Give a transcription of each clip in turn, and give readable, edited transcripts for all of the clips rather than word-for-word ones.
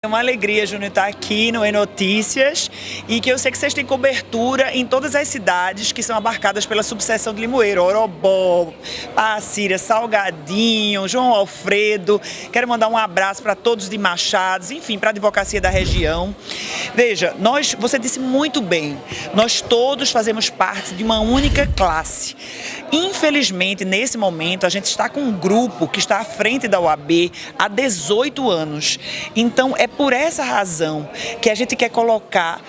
É uma alegria, Júnior, estar aqui no E-Notícias e que eu sei que vocês têm cobertura em todas as cidades que são abarcadas pela subseção de Limoeiro, Orobó, Passira, Salgadinho, João Alfredo. Quero mandar um abraço para todos de Machados, enfim, para a advocacia da região. Veja, você disse muito bem, nós todos fazemos parte de uma única classe. Infelizmente, nesse momento, a gente está com um grupo que está à frente da OAB há 18 anos. Então, é por essa razão que a gente quer colocar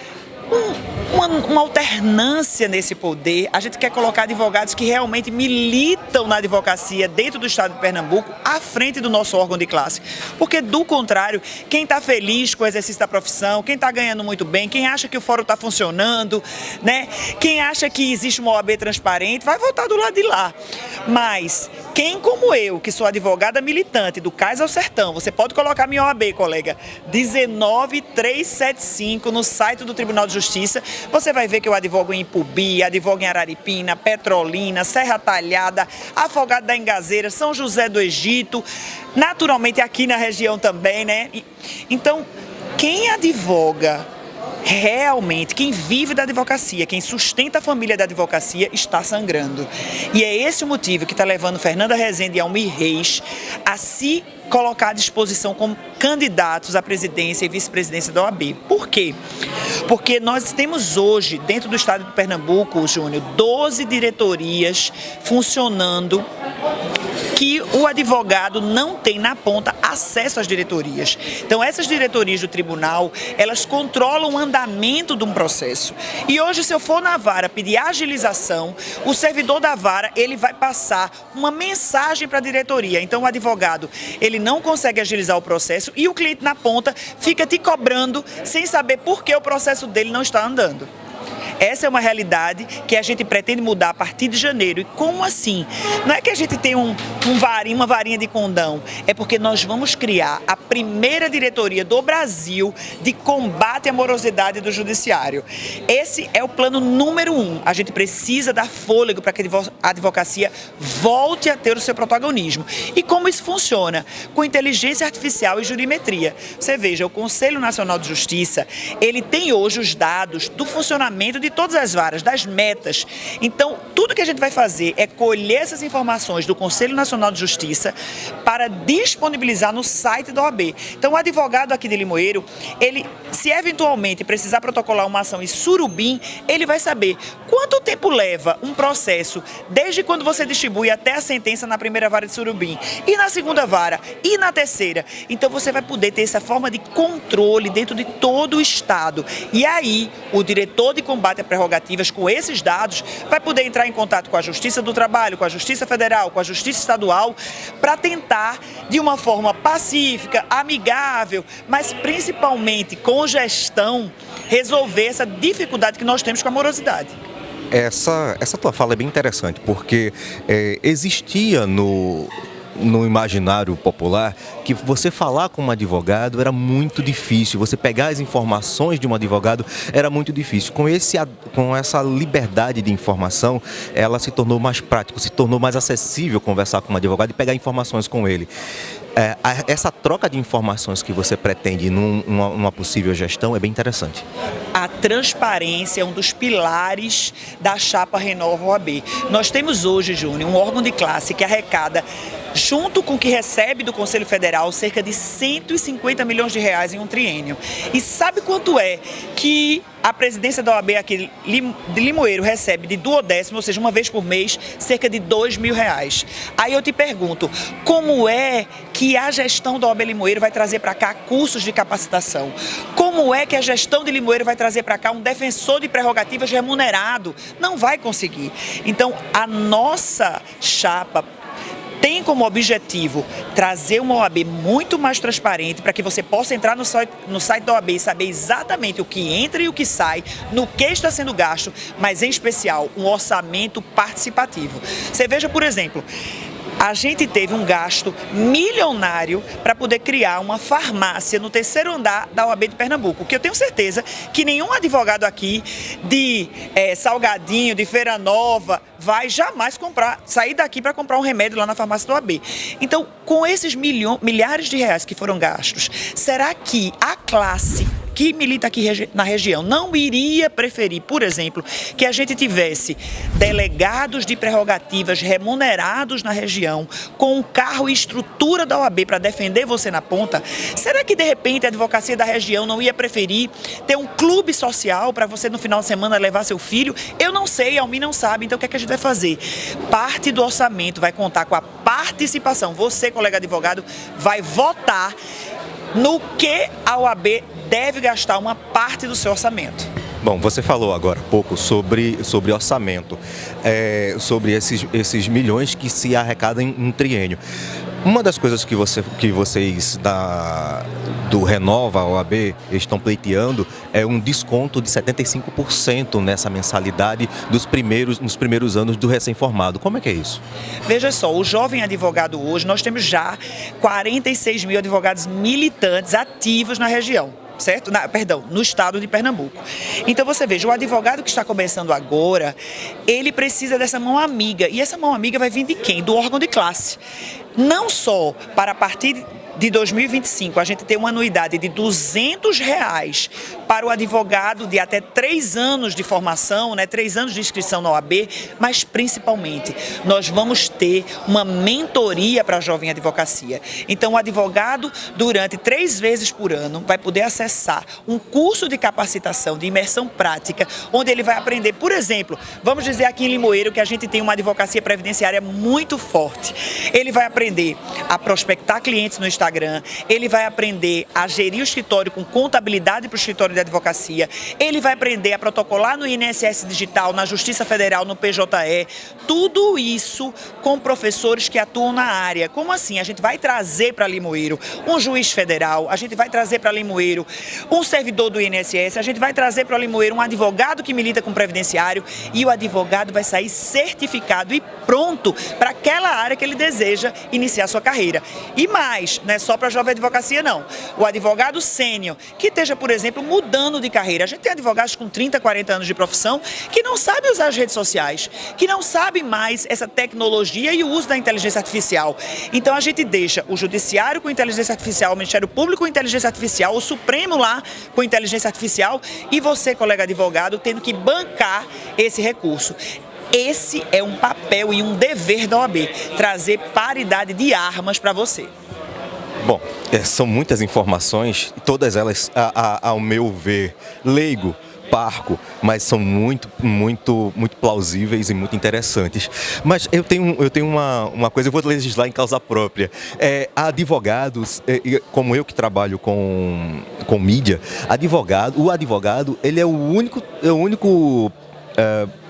uma alternância nesse poder. A gente quer colocar advogados que realmente militam na advocacia dentro do estado de Pernambuco à frente do nosso órgão de classe. Porque, do contrário, quem está feliz com o exercício da profissão, quem está ganhando muito bem, quem acha que o fórum está funcionando, né? Quem acha que existe uma OAB transparente, vai votar do lado de lá. Mas quem, como eu, que sou advogada militante do Cais ao Sertão, você pode colocar minha OAB, colega, 19375 no site do Tribunal de Justiça, você vai ver que eu advogo em Ipubi, advogo em Araripina, Petrolina, Serra Talhada, Afogado da Engazeira, São José do Egito, naturalmente aqui na região também, né? Então, quem advoga realmente, quem vive da advocacia, quem sustenta a família da advocacia, está sangrando. E é esse o motivo que está levando Fernanda Rezende e Almir Reis a se colocar à disposição como candidatos à presidência e vice-presidência da OAB. Por quê? Porque nós temos hoje, dentro do estado de Pernambuco, Júnior, 12 diretorias funcionando que o advogado não tem na ponta acesso às diretorias. Então, essas diretorias do tribunal, elas controlam o andamento de um processo. E hoje, se eu for na vara pedir agilização, o servidor da vara, ele vai passar uma mensagem para a diretoria. Então, o advogado, ele não consegue agilizar o processo e o cliente na ponta fica te cobrando sem saber por que o processo dele não está andando. Essa é uma realidade que a gente pretende mudar a partir de janeiro. E como assim? Não é que a gente tem uma varinha de condão. É porque nós vamos criar a primeira diretoria do Brasil de combate à morosidade do judiciário. Esse é o plano número 1. A gente precisa dar fôlego para que a advocacia volte a ter o seu protagonismo. E como isso funciona? Com inteligência artificial e jurimetria. Você veja, o Conselho Nacional de Justiça, ele tem hoje os dados do funcionamento de todas as varas, das metas. Então, tudo que a gente vai fazer é colher essas informações do Conselho Nacional de Justiça para disponibilizar no site da OAB. Então, o advogado aqui de Limoeiro, ele, se eventualmente precisar protocolar uma ação em Surubim, ele vai saber quanto tempo leva um processo, desde quando você distribui até a sentença na primeira vara de Surubim, e na segunda vara, e na terceira. Então, você vai poder ter essa forma de controle dentro de todo o estado. E aí, o diretor de combate a prerrogativas com esses dados vai poder entrar em contato com a Justiça do Trabalho, com a Justiça Federal, com a Justiça Estadual, para tentar, de uma forma pacífica, amigável, mas principalmente com gestão, resolver essa dificuldade que nós temos com a morosidade. Essa tua fala é bem interessante, porque existia no imaginário popular que você falar com um advogado era muito difícil, você pegar as informações de um advogado era muito difícil. Com essa liberdade de informação, ela se tornou mais prático, se tornou mais acessível conversar com um advogado e pegar informações com ele. Essa troca de informações que você pretende numa possível gestão é bem interessante. A transparência é um dos pilares da chapa Renova OAB. Nós temos hoje, Júnior, um órgão de classe que arrecada, junto com o que recebe do Conselho Federal, cerca de 150 milhões de reais em um triênio. E sabe quanto é que a presidência da OAB aqui de Limoeiro recebe de duodécimo, ou seja, uma vez por mês, cerca de R$2.000. Aí eu te pergunto, como é que a gestão da OAB Limoeiro vai trazer para cá cursos de capacitação? Como é que a gestão de Limoeiro vai trazer para cá um defensor de prerrogativas remunerado? Não vai conseguir. Então, a nossa chapa tem como objetivo trazer uma OAB muito mais transparente para que você possa entrar no site da OAB e saber exatamente o que entra e o que sai, no que está sendo gasto, mas em especial um orçamento participativo. Você veja, por exemplo, A gente teve um gasto milionário para poder criar uma farmácia no terceiro andar da OAB de Pernambuco, que eu tenho certeza que nenhum advogado aqui de Salgadinho, de Feira Nova, vai jamais sair daqui para comprar um remédio lá na farmácia da OAB. Então, com esses milhares de reais que foram gastos, será que a classe que milita aqui na região não iria preferir, por exemplo, que a gente tivesse delegados de prerrogativas remunerados na região, com um carro e estrutura da OAB para defender você na ponta? Será que, de repente, a advocacia da região não ia preferir ter um clube social para você, no final de semana, levar seu filho? Eu não sei, a Almi não sabe, então o que é que a gente vai fazer? Parte do orçamento vai contar com a participação. Você, colega advogado, vai votar no que a OAB deve gastar uma parte do seu orçamento. Bom, você falou agora há pouco sobre orçamento, sobre esses milhões que se arrecadam em um triênio. Uma das coisas que vocês do Renova OAB estão pleiteando é um desconto de 75% nessa mensalidade nos primeiros anos do recém-formado. Como é que é isso? Veja só, o jovem advogado hoje, nós temos já 46 mil advogados militantes ativos na região. Certo? No estado de Pernambuco. Então você veja, o advogado que está começando agora, ele precisa dessa mão amiga. E essa mão amiga vai vir de quem? Do órgão de classe. Não só para a partir de 2025 a gente ter uma anuidade de R$200 para o advogado de até 3 anos de formação, 3 anos de inscrição na OAB, mas principalmente nós vamos ter uma mentoria para a jovem advocacia. Então o advogado, durante 3 vezes por ano, vai poder acessar um curso de capacitação, de imersão prática, onde ele vai aprender, por exemplo, vamos dizer aqui em Limoeiro que a gente tem uma advocacia previdenciária muito forte. Ele vai aprender a prospectar clientes no Instagram, ele vai aprender a gerir o escritório com contabilidade para o escritório de advocacia, ele vai aprender a protocolar no INSS Digital, na Justiça Federal, no PJE, tudo isso com professores que atuam na área. Como assim? A gente vai trazer para Limoeiro um juiz federal, a gente vai trazer para Limoeiro um servidor do INSS, a gente vai trazer para Limoeiro um advogado que milita com previdenciário e o advogado vai sair certificado e pronto para aquela área que ele deseja iniciar sua carreira. E mais, não é só para a jovem advocacia, não. O advogado sênior, que esteja, por exemplo, mudando de carreira. A gente tem advogados com 30, 40 anos de profissão que não sabem usar as redes sociais, que não sabem mais essa tecnologia e o uso da inteligência artificial. Então a gente deixa o judiciário com inteligência artificial, o Ministério Público com inteligência artificial, o Supremo lá com inteligência artificial e você, colega advogado, tendo que bancar esse recurso. Esse é um papel e um dever da OAB, trazer paridade de armas para você. Bom, são muitas informações, todas elas, ao meu ver, leigo, parco, mas são muito plausíveis e muito interessantes. Mas eu tenho uma coisa, eu vou legislar em causa própria. Há advogados, como eu que trabalho com mídia, o advogado, ele é o único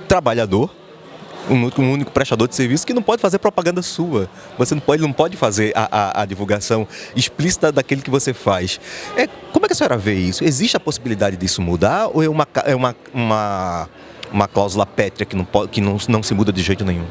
trabalhador, um único prestador de serviço que não pode fazer propaganda sua. Você não pode fazer a divulgação explícita daquele que você faz. Como é que a senhora vê isso? Existe a possibilidade disso mudar ou é uma cláusula pétrea que não se muda de jeito nenhum?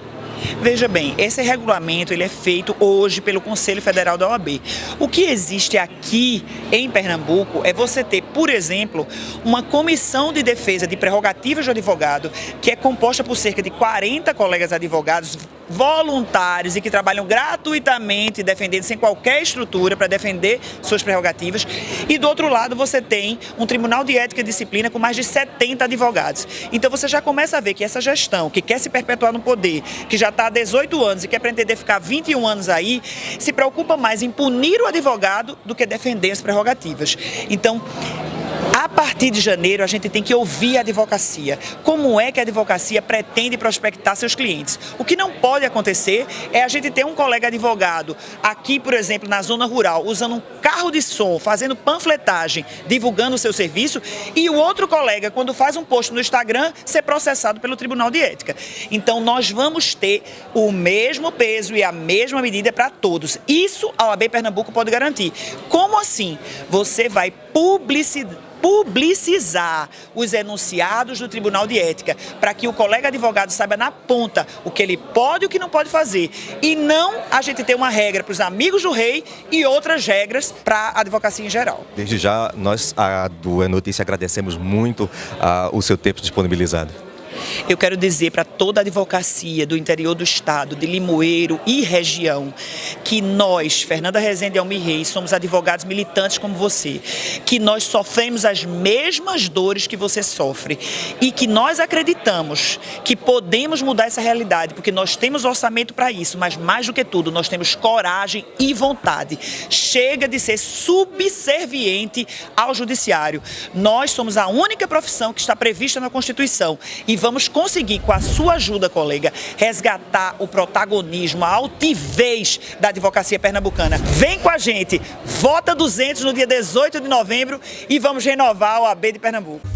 Veja bem, esse regulamento ele é feito hoje pelo Conselho Federal da OAB. O que existe aqui em Pernambuco é você ter, por exemplo, uma comissão de defesa de prerrogativas do advogado, que é composta por cerca de 40 colegas advogados voluntários e que trabalham gratuitamente, defendendo sem qualquer estrutura para defender suas prerrogativas. E do outro lado você tem um Tribunal de Ética e Disciplina com mais de 70 advogados. Então você já começa a ver que essa gestão, que quer se perpetuar no poder, que já está há 18 anos e quer pretender ficar 21 anos aí, se preocupa mais em punir o advogado do que defender as prerrogativas. Então, a partir de janeiro, a gente tem que ouvir a advocacia. Como é que a advocacia pretende prospectar seus clientes? O que não pode acontecer é a gente ter um colega advogado aqui, por exemplo, na zona rural, usando um carro de som, fazendo panfletagem, divulgando o seu serviço, e o outro colega, quando faz um post no Instagram, ser processado pelo Tribunal de Ética. Então, nós vamos ter o mesmo peso e a mesma medida para todos. Isso a OAB Pernambuco pode garantir. Como assim? Você vai publicizar os enunciados do Tribunal de Ética, para que o colega advogado saiba na ponta o que ele pode e o que não pode fazer. E não a gente ter uma regra para os amigos do rei e outras regras para a advocacia em geral. Desde já, nós, do É Notícia, agradecemos muito o seu tempo disponibilizado. Eu quero dizer para toda a advocacia do interior do estado, de Limoeiro e região, que nós, Fernanda Rezende e Almir Reis, somos advogados militantes como você, que nós sofremos as mesmas dores que você sofre e que nós acreditamos que podemos mudar essa realidade, porque nós temos orçamento para isso, mas mais do que tudo, nós temos coragem e vontade. Chega de ser subserviente ao judiciário. Nós somos a única profissão que está prevista na Constituição e vamos conseguir, com a sua ajuda, colega, resgatar o protagonismo, a altivez da advocacia pernambucana. Vem com a gente, vota 200 no dia 18 de novembro e vamos renovar o AB de Pernambuco.